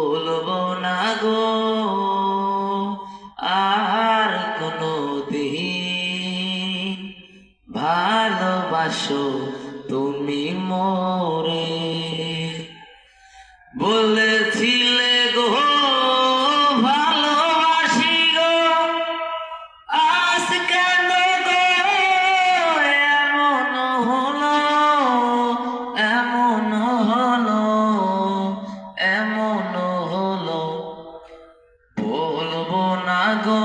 বলবো না গো আর কোনো দিন, ভালোবাসো তুমি মোরে। বলেছিলে গো ভালোবাসি গো, আজ কেন গো এমন হলো, এমন হলো, এমন হলো। বলবো না গো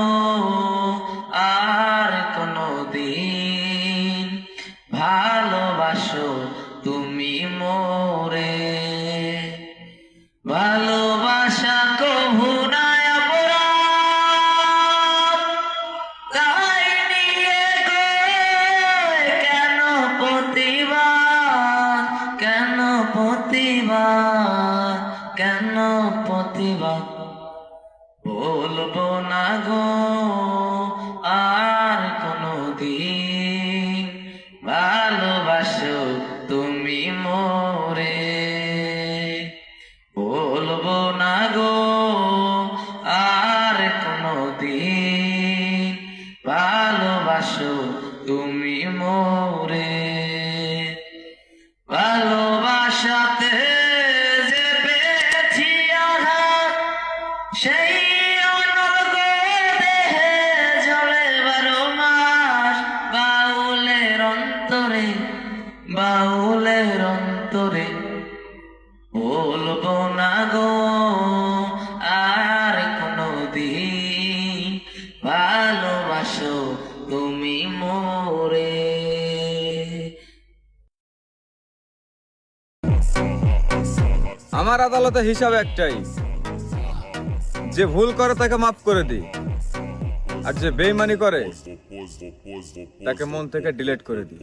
আর কোনো দিন, ভালোবাসো তুমি মোরে। ভালোবাসা কভু নাই অপরাধ, তাই নিয়ে গো কেন প্রতিবাদ, কেন প্রতিবাদ, কেন প্রতিবাদ। বলবো না গো আর কোনো দিন, ভালোবাসো তুমি মোরে। বলবো না গো আর কোনো দিন, ভালোবাসো তুমি মোরে। ভালোবাসাতে যে পেয়েছি আঘাত, সেই অনর্গ দেহে জ্বলে 12 মাস। বাউলের অন্তরে, বাউলের অন্তরে। বলবো না গো আর কোনো দিন, ভালোবাসো তুমি মোরে। আমার আদালতে হিসাব একটাই, যে ভুল করে তাকে মাফ করে দিই, আর যে বেইমানি করে তাকে মন থেকে ডিলিট করে দিই।